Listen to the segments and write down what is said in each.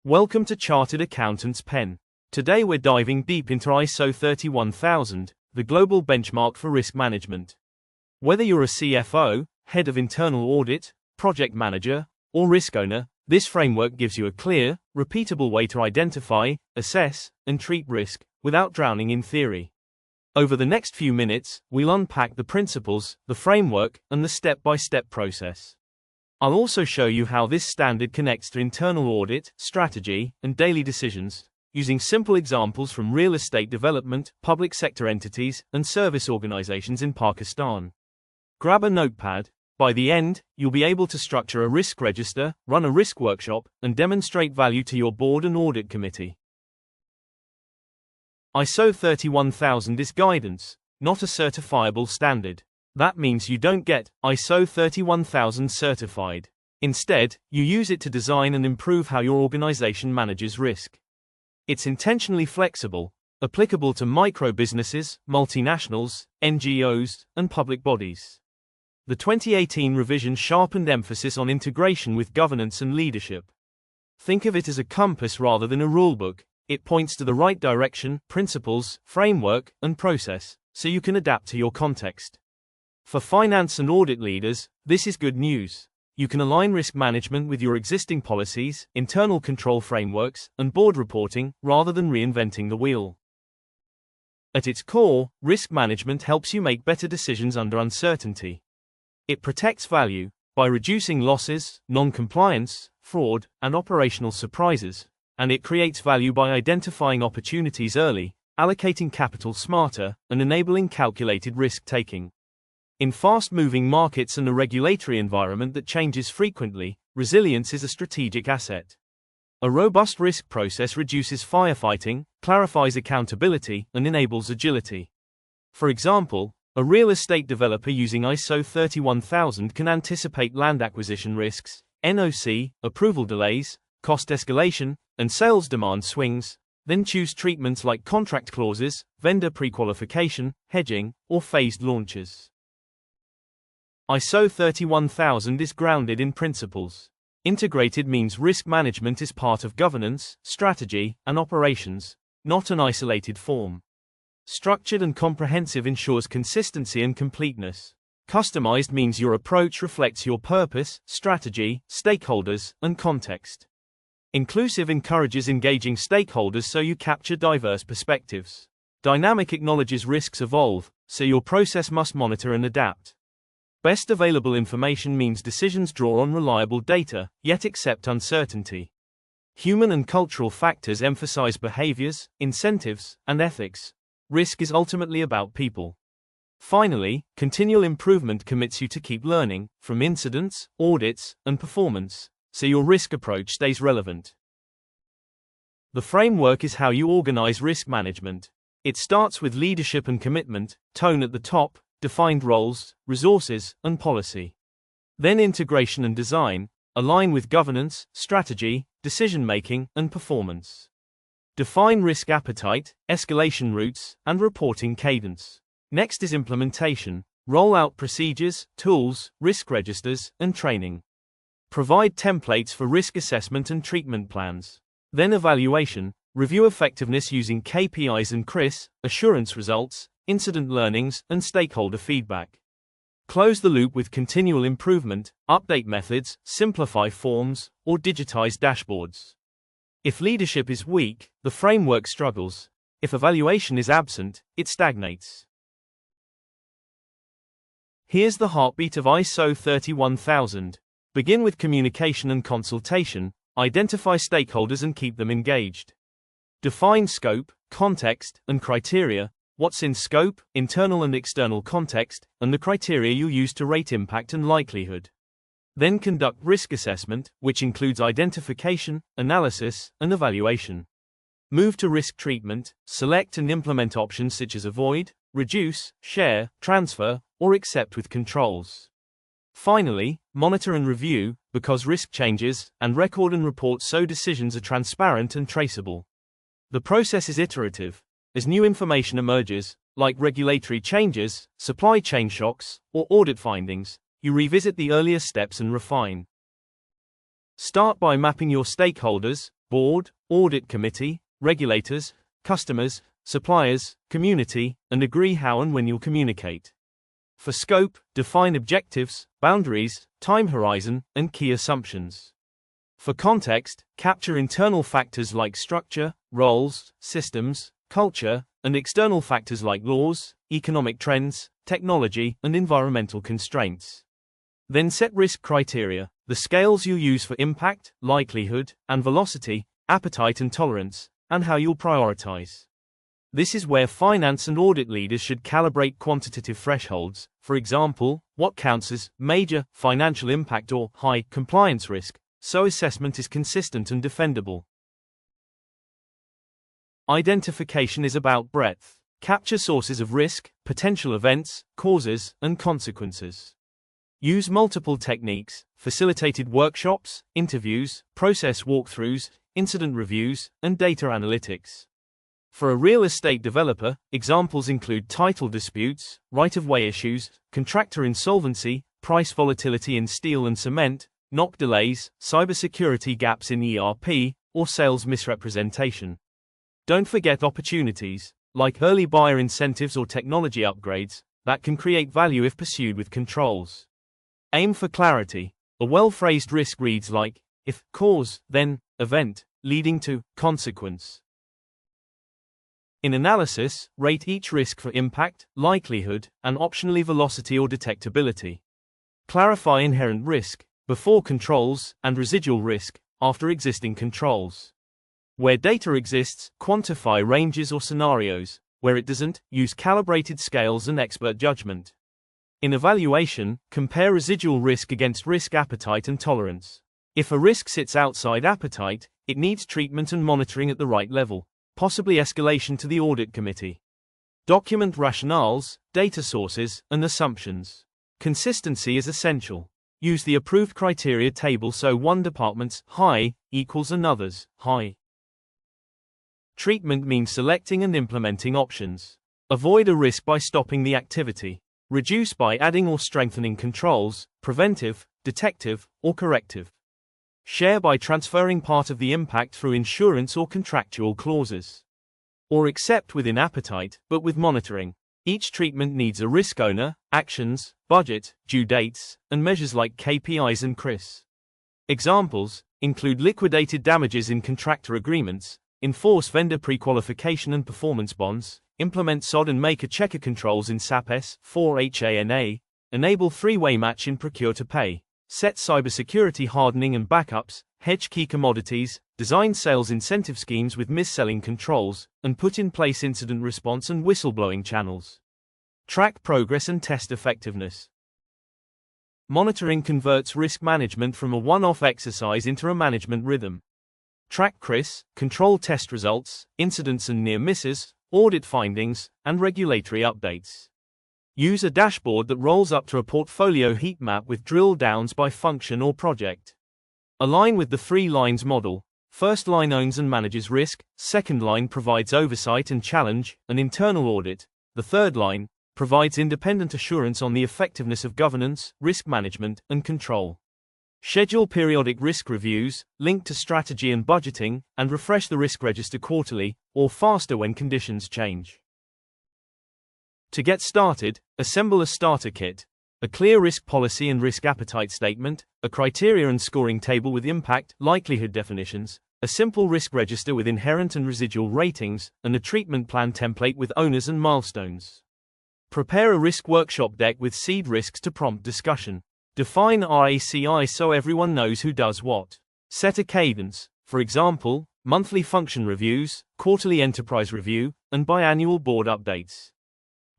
Welcome to Chartered Accountant's Pen. Today we're diving deep into ISO 31000, the global benchmark for risk management. Whether you're a CFO, head of internal audit, project manager, or risk owner, this framework gives you a clear, repeatable way to identify, assess, and treat risk, without drowning in theory. Over the next few minutes, we'll unpack the principles, the framework, and the step-by-step process. I'll also show you how this standard connects to internal audit, strategy, and daily decisions, using simple examples from real estate development, public sector entities, and service organizations in Pakistan. Grab a notepad. By the end, you'll be able to structure a risk register, run a risk workshop, and demonstrate value to your board and audit committee. ISO 31000 is guidance, not a certifiable standard. That means you don't get ISO 31000 certified. Instead, you use it to design and improve how your organization manages risk. It's intentionally flexible, applicable to micro businesses, multinationals, NGOs, and public bodies. The 2018 revision sharpened emphasis on integration with governance and leadership. Think of it as a compass rather than a rulebook. It points to the right direction, principles, framework, and process, so you can adapt to your context. For finance and audit leaders, this is good news. You can align risk management with your existing policies, internal control frameworks, and board reporting, rather than reinventing the wheel. At its core, risk management helps you make better decisions under uncertainty. It protects value by reducing losses, non-compliance, fraud, and operational surprises, and it creates value by identifying opportunities early, allocating capital smarter, and enabling calculated risk-taking. In fast-moving markets and a regulatory environment that changes frequently, resilience is a strategic asset. A robust risk process reduces firefighting, clarifies accountability, and enables agility. For example, a real estate developer using ISO 31000 can anticipate land acquisition risks, NOC, approval delays, cost escalation, and sales demand swings, then choose treatments like contract clauses, vendor pre-qualification, hedging, or phased launches. ISO 31000 is grounded in principles. Integrated means risk management is part of governance, strategy, and operations, not an isolated form. Structured and comprehensive ensures consistency and completeness. Customized means your approach reflects your purpose, strategy, stakeholders, and context. Inclusive encourages engaging stakeholders so you capture diverse perspectives. Dynamic acknowledges risks evolve, so your process must monitor and adapt. Best available information means decisions draw on reliable data, yet accept uncertainty. Human and cultural factors emphasize behaviors, incentives, and ethics. Risk is ultimately about people. Finally, continual improvement commits you to keep learning, from incidents, audits, and performance, so your risk approach stays relevant. The framework is how you organize risk management. It starts with leadership and commitment, tone at the top, defined roles, resources, and policy. Then integration and design, align with governance, strategy, decision-making, and performance. Define risk appetite, escalation routes, and reporting cadence. Next is implementation, roll out procedures, tools, risk registers, and training. Provide templates for risk assessment and treatment plans. Then evaluation, review effectiveness using KPIs and CRIS, assurance results, incident learnings, and stakeholder feedback. Close the loop with continual improvement, update methods, simplify forms, or digitize dashboards. If leadership is weak, the framework struggles. If evaluation is absent, it stagnates. Here's the heartbeat of ISO 31000. Begin with communication and consultation, identify stakeholders and keep them engaged. Define scope, context, and criteria. What's in scope, internal and external context, and the criteria you use to rate impact and likelihood. Then conduct risk assessment, which includes identification, analysis, and evaluation. Move to risk treatment, select and implement options such as avoid, reduce, share, transfer, or accept with controls. Finally, monitor and review, because risk changes, and record and report so decisions are transparent and traceable. The process is iterative. As new information emerges, like regulatory changes, supply chain shocks, or audit findings, you revisit the earlier steps and refine. Start by mapping your stakeholders, board, audit committee, regulators, customers, suppliers, community, and agree how and when you'll communicate. For scope, define objectives, boundaries, time horizon, and key assumptions. For context, capture internal factors like structure, roles, systems, culture, and external factors like laws, economic trends, technology, and environmental constraints. Then set risk criteria, the scales you use for impact, likelihood, and velocity, appetite and tolerance, and how you'll prioritize. This is where finance and audit leaders should calibrate quantitative thresholds, for example, what counts as major financial impact or high compliance risk, so assessment is consistent and defendable. Identification is about breadth. Capture sources of risk, potential events, causes, and consequences. Use multiple techniques, facilitated workshops, interviews, process walkthroughs, incident reviews, and data analytics. For a real estate developer, examples include title disputes, right-of-way issues, contractor insolvency, price volatility in steel and cement, knock delays, cybersecurity gaps in ERP, or sales misrepresentation. Don't forget opportunities, like early buyer incentives or technology upgrades, that can create value if pursued with controls. Aim for clarity. A well-phrased risk reads like, if, cause, then, event, leading to, consequence. In analysis, rate each risk for impact, likelihood, and optionally velocity or detectability. Clarify inherent risk, before controls, and residual risk, after existing controls. Where data exists, quantify ranges or scenarios. Where it doesn't, use calibrated scales and expert judgment. In evaluation, compare residual risk against risk appetite and tolerance. If a risk sits outside appetite, it needs treatment and monitoring at the right level, possibly escalation to the audit committee. Document rationales, data sources, and assumptions. Consistency is essential. Use the approved criteria table so one department's high equals another's high. Treatment means selecting and implementing options. Avoid a risk by stopping the activity. Reduce by adding or strengthening controls, preventive, detective, or corrective. Share by transferring part of the impact through insurance or contractual clauses. Or accept within appetite, but with monitoring. Each treatment needs a risk owner, actions, budget, due dates, and measures like KPIs and CRIS. Examples include liquidated damages in contractor agreements, enforce vendor pre-qualification and performance bonds, implement SOD and maker checker controls in SAP S/4HANA, enable three-way match in procure-to-pay. Set cybersecurity hardening and backups, hedge key commodities, design sales incentive schemes with mis-selling controls, and put in place incident response and whistleblowing channels. Track progress and test effectiveness. Monitoring converts risk management from a one-off exercise into a management rhythm. Track CRIS, control test results, incidents and near misses, audit findings, and regulatory updates. Use a dashboard that rolls up to a portfolio heat map with drill downs by function or project. Align with the 3 lines model. First line owns and manages risk, second line provides oversight and challenge, an internal audit, the third line provides independent assurance on the effectiveness of governance, risk management, and control. Schedule periodic risk reviews, link to strategy and budgeting, and refresh the risk register quarterly, or faster when conditions change. To get started, assemble a starter kit, a clear risk policy and risk appetite statement, a criteria and scoring table with impact, likelihood definitions, a simple risk register with inherent and residual ratings, and a treatment plan template with owners and milestones. Prepare a risk workshop deck with seed risks to prompt discussion. Define RACI so everyone knows who does what. Set a cadence, for example, monthly function reviews, quarterly enterprise review, and biannual board updates.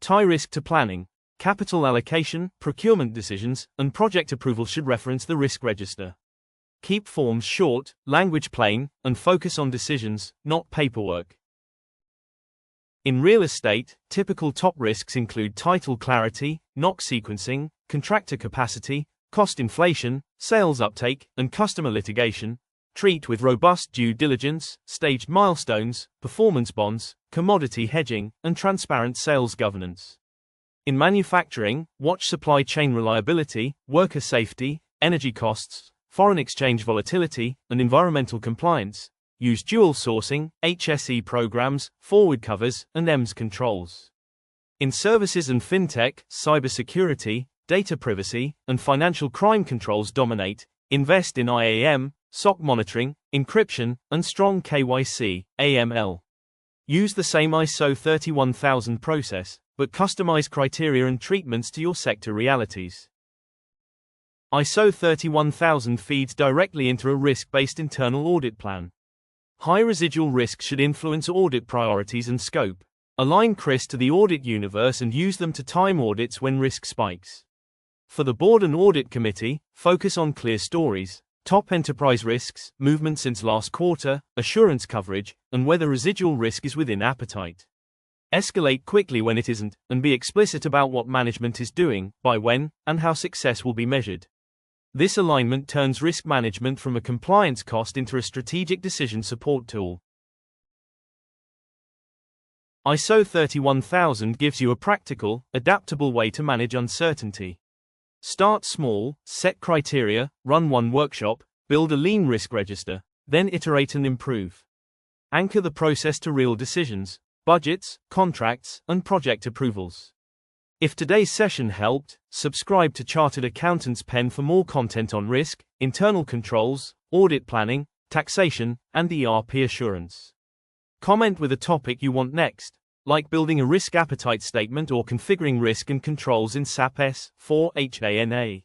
Tie risk to planning. Capital allocation, procurement decisions, and project approval should reference the risk register. Keep forms short, language plain, and focus on decisions, not paperwork. In real estate, typical top risks include title clarity, knock sequencing, contractor capacity, cost inflation, sales uptake, and customer litigation. Treat with robust due diligence, staged milestones, performance bonds, commodity hedging, and transparent sales governance. In manufacturing, watch supply chain reliability, worker safety, energy costs, foreign exchange volatility, and environmental compliance. Use dual sourcing, HSE programs, forward covers, and EMS controls. In services and fintech, cybersecurity, data privacy, and financial crime controls dominate. Invest in IAM, SOC monitoring, encryption, and strong KYC, AML. Use the same ISO 31000 process, but customize criteria and treatments to your sector realities. ISO 31000 feeds directly into a risk-based internal audit plan. High residual risk should influence audit priorities and scope. Align CRIS to the audit universe and use them to time audits when risk spikes. For the board and audit committee, focus on clear stories, top enterprise risks, movement since last quarter, assurance coverage, and whether residual risk is within appetite. Escalate quickly when it isn't, and be explicit about what management is doing, by when, and how success will be measured. This alignment turns risk management from a compliance cost into a strategic decision support tool. ISO 31000 gives you a practical, adaptable way to manage uncertainty. Start small, set criteria, run one workshop, build a lean risk register, then iterate and improve. Anchor the process to real decisions, budgets, contracts, and project approvals. If today's session helped, subscribe to Chartered Accountant's Pen for more content on risk, internal controls, audit planning, taxation, and ERP assurance. Comment with a topic you want next, like building a risk appetite statement or configuring risk and controls in SAP S/4HANA.